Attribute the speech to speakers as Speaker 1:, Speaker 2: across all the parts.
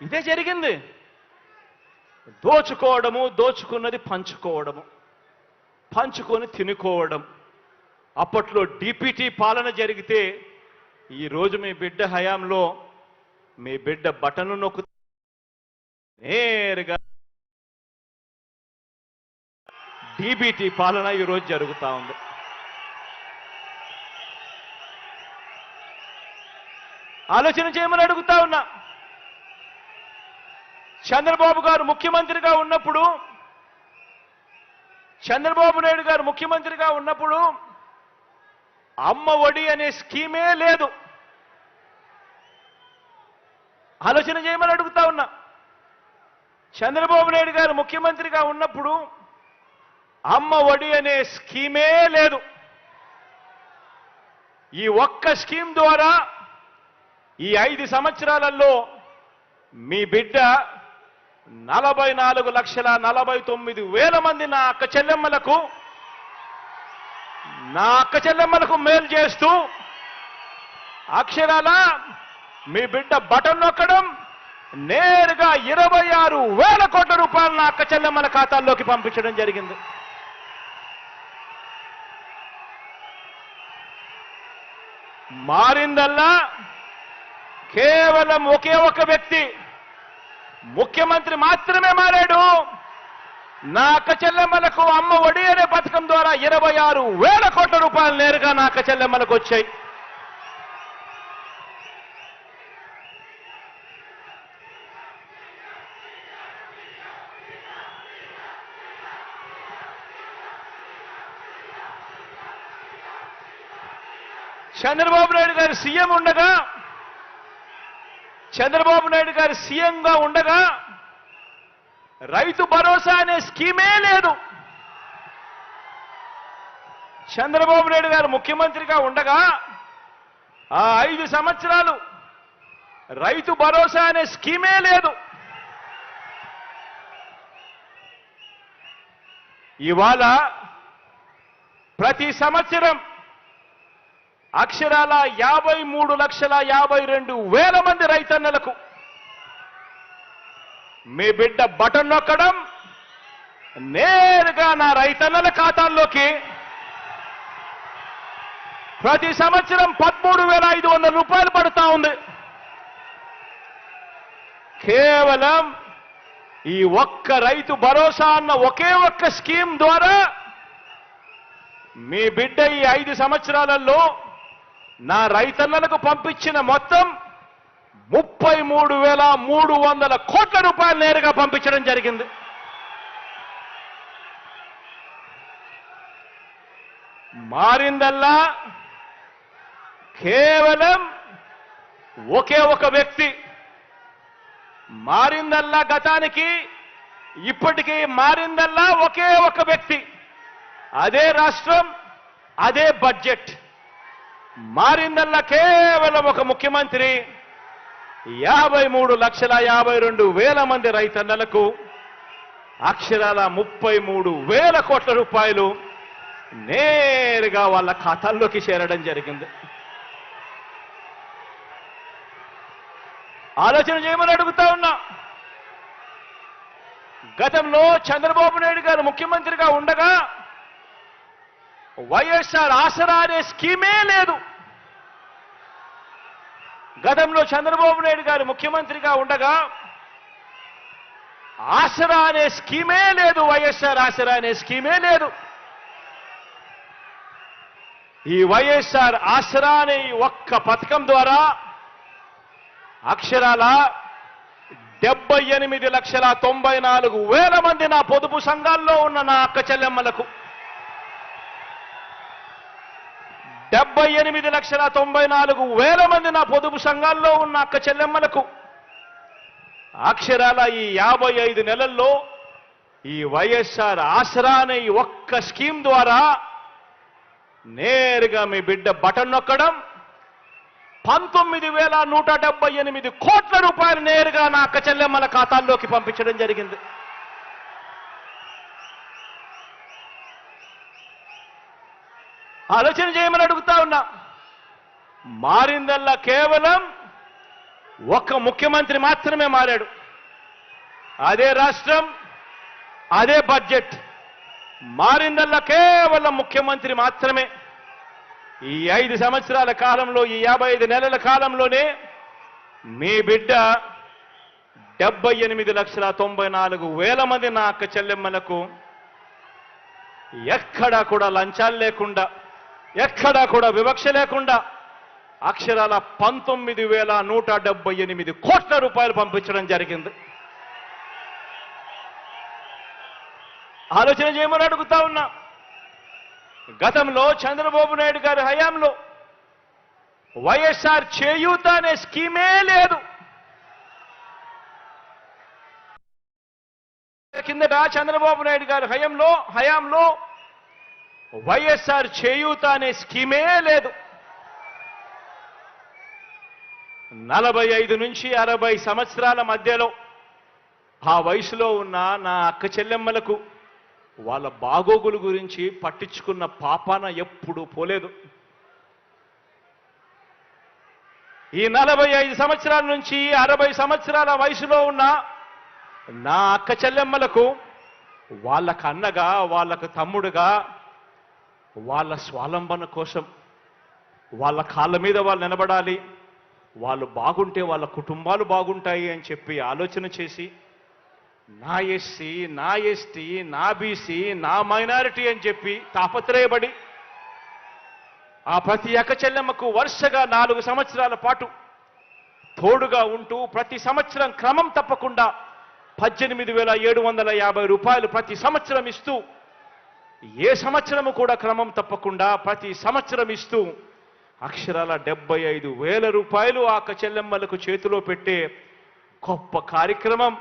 Speaker 1: ఇదే జరిగింది. దోచుకోవడము, దోచుకున్నది పంచుకోవడము, పంచుకొని తినుకోవడం. అప్పట్లో డిపిటి పాలన జరిగితే ఈరోజు మీ బిడ్డ హయాంలో మీ బిడ్డ బటన్ నొక్కు నేరుగా డిబిటి పాలన ఈరోజు జరుగుతూ ఉంది. ఆలోచన చేయమని అడుగుతా ఉన్నా. చంద్రబాబు గారు ముఖ్యమంత్రిగా ఉన్నప్పుడు, చంద్రబాబు నాయుడు గారు ముఖ్యమంత్రిగా ఉన్నప్పుడు అమ్మ ఒడి అనే స్కీమే లేదు. ఆలోచన చేయమని అడుగుతా ఉన్నా. చంద్రబాబు నాయుడు గారు ముఖ్యమంత్రిగా ఉన్నప్పుడు అమ్మ ఒడి అనే స్కీమే లేదు. ఈ ఒక్క స్కీమ్ ద్వారా ఈ 5 సంవత్సరాలలో మీ బిడ్డ 44,49,000 మంది నా అక్క చెల్లెమ్మలకు మేలు చేస్తూ అక్షరాల మీ బిడ్డ బటన్ నొక్కడం, నేరుగా 26,000 కోట్ల రూపాయలు నా అక్క చెల్లెమ్మల ఖాతాల్లోకి పంపించడం జరిగింది. మారిందల్లా కేవలం ఒకే ఒక వ్యక్తి, ముఖ్యమంత్రి మాత్రమే మారాడు. నా అక్క చెల్లెమ్మలకు అమ్మ ఒడి అనే పథకం ద్వారా 26,000 కోట్ల రూపాయలు నేరుగా నా అక్క చెల్లెమ్మలకు వచ్చాయి. చంద్రబాబు నాయుడు గారు సీఎం ఉండగా, చంద్రబాబు నాయుడు గారు సీఎంగా ఉండగా రైతు భరోసా అనే స్కీమే లేదు. చంద్రబాబు నాయుడు గారు ముఖ్యమంత్రిగా ఉండగా ఆ 5 సంవత్సరాలు రైతు భరోసా అనే స్కీమే లేదు. ఇవాళ ప్రతి సంవత్సరం అక్షరాల 53,52,000 మంది రైతన్నలకు మీ బిడ్డ బటన్ నొక్కడం, నేరుగా నా రైతన్నల ఖాతాల్లోకి ప్రతి సంవత్సరం 13,500 రూపాయలు పడుతూ ఉంది. కేవలం ఈ ఒక్క రైతు భరోసా అన్న ఒకే ఒక్క స్కీమ్ ద్వారా మీ బిడ్డ ఈ 5 సంవత్సరాలలో నా రైతన్నలకు పంపించిన మొత్తం 33,300 కోట్ల రూపాయలు నేరుగా పంపించడం జరిగింది. మారిందల్లా కేవలం ఒకే ఒక వ్యక్తి. మారిందల్లా గతానికి ఇప్పటికీ మారిందల్లా ఒకే ఒక వ్యక్తి, అదే రాష్ట్రం, అదే బడ్జెట్. మారిందల్లా కేవలం ఒక ముఖ్యమంత్రి 53,52,000 మంది రైతన్నలకు అక్షరాల 33,000 కోట్ల రూపాయలు నేరుగా వాళ్ళ ఖాతాల్లోకి చేరడం జరిగింది. ఆలోచన చేయమని అడుగుతా ఉన్నా. గతంలో చంద్రబాబు నాయుడు గారు ముఖ్యమంత్రిగా ఉండగా వైఎస్ఆర్ ఆసరా అనే స్కీమే లేదు. గతంలో చంద్రబాబు నాయుడు గారు ముఖ్యమంత్రిగా ఉండగా ఆసరా అనే స్కీమే లేదు. వైఎస్ఆర్ ఆసరా అనే స్కీమే లేదు. ఈ వైఎస్ఆర్ ఆసరా అనే ఒక్క పథకం ద్వారా అక్షరాల 78,94,000 మంది నా పొదుపు సంఘాల్లో ఉన్న నా అక్క చెల్లెమ్మలకు, 78,94,000 మంది నా పొదుపు సంఘాల్లో ఉన్న అక్క చెల్లెమ్మలకు అక్షరాల ఈ 55 నెలల్లో ఈ వైఎస్ఆర్ ఆసరా అనే ఒక్క స్కీమ్ ద్వారా నేరుగా మీ బిడ్డ బటన్ నొక్కడం, 19,178 కోట్ల రూపాయలు నేరుగా నా అక్క చెల్లెమ్మల ఖాతాల్లోకి పంపించడం జరిగింది. ఆలోచన చేయమని అడుగుతా ఉన్నా. మారిందల్లా కేవలం ఒక్క ముఖ్యమంత్రి మాత్రమే మారాడు. అదే రాష్ట్రం, అదే బడ్జెట్. మారిందల్లా కేవలం ముఖ్యమంత్రి మాత్రమే. ఈ 5 సంవత్సరాల కాలంలో, ఈ 55 నెలల కాలంలోనే మీ బిడ్డ 78,94,000 మంది నా అక్క చెల్లెమ్మలకు ఎక్కడా కూడా లంచాలు లేకుండా, ఎక్కడా కూడా వివక్ష లేకుండా అక్షరాల 19,178 కోట్ల రూపాయలు పంపించడం జరిగింది. ఆలోచన చేయమని అడుగుతా ఉన్నా. గతంలో చంద్రబాబు నాయుడు గారి హయాంలో వైఎస్ఆర్ చేయూత అనే స్కీమే లేదు. కిందట చంద్రబాబు నాయుడు గారి హయాంలో వైఎస్ఆర్ చేయూత అనే స్కీమే లేదు. 45 నుంచి 60 సంవత్సరాల మధ్యలో ఆ వయసులో ఉన్న నా అక్క చెల్లెమ్మలకు వాళ్ళ బాగోగుల గురించి పట్టించుకున్న పాపాన ఎప్పుడూ పోలేదు. ఈ 45 సంవత్సరాల నుంచి 60 సంవత్సరాల వయసులో ఉన్న నా అక్క చెల్లెమ్మలకు వాళ్ళకు అన్నగా, వాళ్ళకు తమ్ముడుగా, వాళ్ళ స్వాలంబన కోసం వాళ్ళ కాళ్ళ మీద వాళ్ళు నిలబడాలి, వాళ్ళు బాగుంటే వాళ్ళ కుటుంబాలు బాగుంటాయి అని చెప్పి ఆలోచన చేసి నా ఎస్సీ, నా ఎస్టీ, నా బీసీ, నా మైనారిటీ అని చెప్పి తాపత్రయపడి ఆ ప్రతి అక్క చెల్లెమ్మకు వరుసగా 4 సంవత్సరాల పాటు తోడుగా ఉంటూ ప్రతి సంవత్సరం క్రమం తప్పకుండా 18,750 రూపాయలు ప్రతి సంవత్సరం ఇస్తూ, ఏ సంవత్సరము కూడా క్రమం తప్పకుండా ప్రతి సంవత్సరం ఇస్తూ అక్షరాల 75,000 రూపాయలు ఆ అక్క చెల్లెమ్మలకు చేతిలో పెట్టే గొప్ప కార్యక్రమం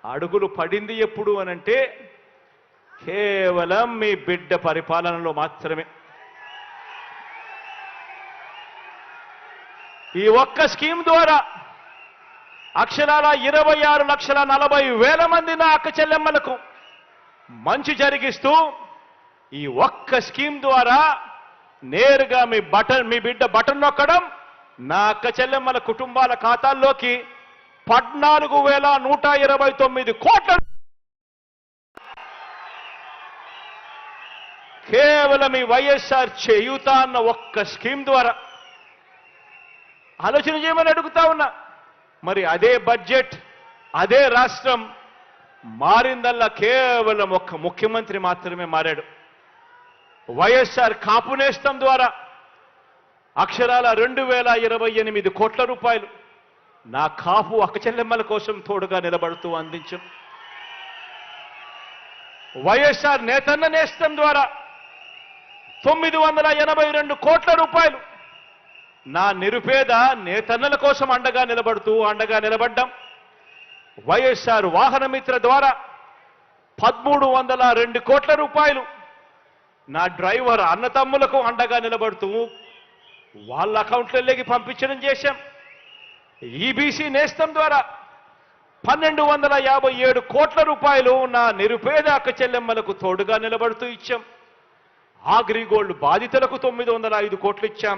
Speaker 1: అడుగులు పడింది ఎప్పుడు అనంటే కేవలం మీ బిడ్డ పరిపాలనలో మాత్రమే. ఈ ఒక్క స్కీమ్ ద్వారా అక్షరాల 26,40,000 మంది నా అక్క చెల్లెమ్మలకు మంచి జరిగిస్తూ ఈ ఒక్క స్కీమ్ ద్వారా నేరుగా మీ బిడ్డ బటన్ నొక్కడం, నా అక్క చెల్లెమ్మల కుటుంబాల ఖాతాల్లోకి 14,129 కోట్ల కేవలం ఈ వైఎస్ఆర్ చేయూత అన్న ఒక్క స్కీమ్ ద్వారా. ఆలోచన చేయమని అడుగుతా ఉన్నా. మరి అదే బడ్జెట్, అదే రాష్ట్రం మారిందల్లా కేవలం ఒక్క ముఖ్యమంత్రి మాత్రమే మారాడు. వైఎస్ఆర్ కాపు నేస్తం ద్వారా అక్షరాల 2,028 కోట్ల రూపాయలు నా కాపు అక్క చెల్లెమ్మల కోసం తోడుగా నిలబడుతూ అందించాం. వైఎస్ఆర్ నేతన్న నేస్తం ద్వారా 982 కోట్ల రూపాయలు నా నిరుపేద నేతన్నల కోసం అండగా నిలబడ్డాం. వైఎస్ఆర్ వాహన మిత్ర ద్వారా 1,302 కోట్ల రూపాయలు నా డ్రైవర్ అన్నతమ్ములకు అండగా నిలబడుతూ వాళ్ళ అకౌంట్లలోకి పంపించడం చేశాం. ఈబీసీ నేస్తం ద్వారా 1,257 కోట్ల రూపాయలు నా నిరుపేద అక్క చెల్లెమ్మలకు తోడుగా నిలబడుతూ ఇచ్చాం. అగ్రిగోల్డ్ బాధితులకు 905 కోట్లు ఇచ్చాం.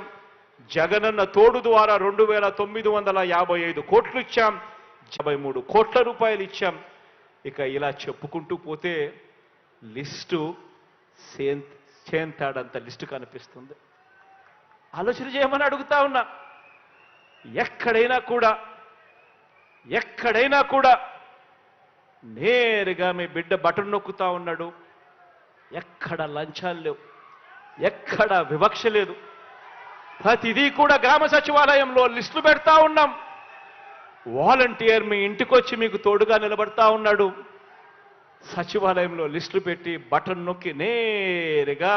Speaker 1: జగనన్న తోడు ద్వారా 2,955 కోట్లు ఇచ్చాం. 53 కోట్ల రూపాయలు ఇచ్చాం. ఇక ఇలా చెప్పుకుంటూ పోతే లిస్టు చేంతాడంత లిస్టు కనిపిస్తుంది. ఆలోచన చేయమని అడుగుతా ఉన్నా. ఎక్కడైనా కూడా నేరుగా మీ బిడ్డ బటన్ నొక్కుతా ఉన్నాడు. ఎక్కడ లంచాలు లేవు, ఎక్కడ వివక్ష లేదు. ప్రతిదీ కూడా గ్రామ సచివాలయంలో లిస్టులు పెడతా ఉన్నాం. వాలంటీర్ మీ ఇంటికొచ్చి మీకు తోడుగా నిలబడతా ఉన్నాడు. సచివాలయంలో లిస్టులు పెట్టి బటన్ నొక్కి నేరుగా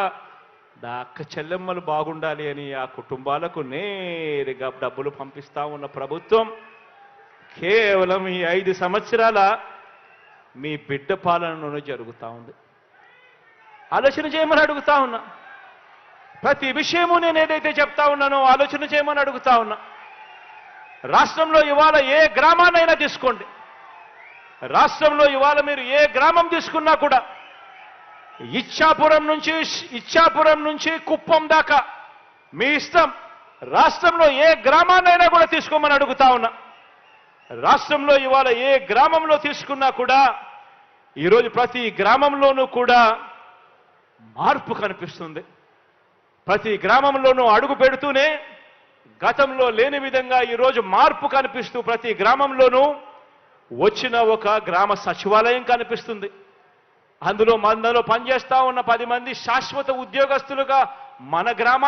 Speaker 1: నా అక్క చెల్లెమ్మలు బాగుండాలి అని ఆ కుటుంబాలకు నేరుగా డబ్బులు పంపిస్తా ఉన్న ప్రభుత్వం కేవలం ఈ 5 సంవత్సరాల మీ బిడ్డ పాలనలోనే జరుగుతూ ఉంది. ఆలోచన చేయమని అడుగుతా ఉన్నా. ప్రతి విషయము నేను ఏదైతే చెప్తా ఉన్నానో ఆలోచన చేయమని అడుగుతా ఉన్నా. రాష్ట్రంలో ఇవాళ ఏ గ్రామాన్నైనా తీసుకోండి, రాష్ట్రంలో ఇవాళ మీరు ఏ గ్రామం తీసుకున్నా కూడా ఇచ్చాపురం నుంచి కుప్పం దాకా మీ ఇష్టం. రాష్ట్రంలో ఏ గ్రామాన్నైనా కూడా తీసుకోమని అడుగుతా ఉన్నా. రాష్ట్రంలో ఇవాళ ఏ గ్రామంలో తీసుకున్నా కూడా ఈరోజు ప్రతి గ్రామంలోనూ కూడా మార్పు కనిపిస్తుంది. ప్రతి గ్రామంలోనూ అడుగు పెడుతూనే గతంలో లేని విధంగా ఈరోజు మార్పు కనిపిస్తూ ప్రతి గ్రామంలోనూ వచ్చిన ఒక గ్రామ సచివాలయం కనిపిస్తుంది. అందులో పనిచేస్తా ఉన్న 10 మంది శాశ్వత ఉద్యోగస్తులుగా మన గ్రామాన్ని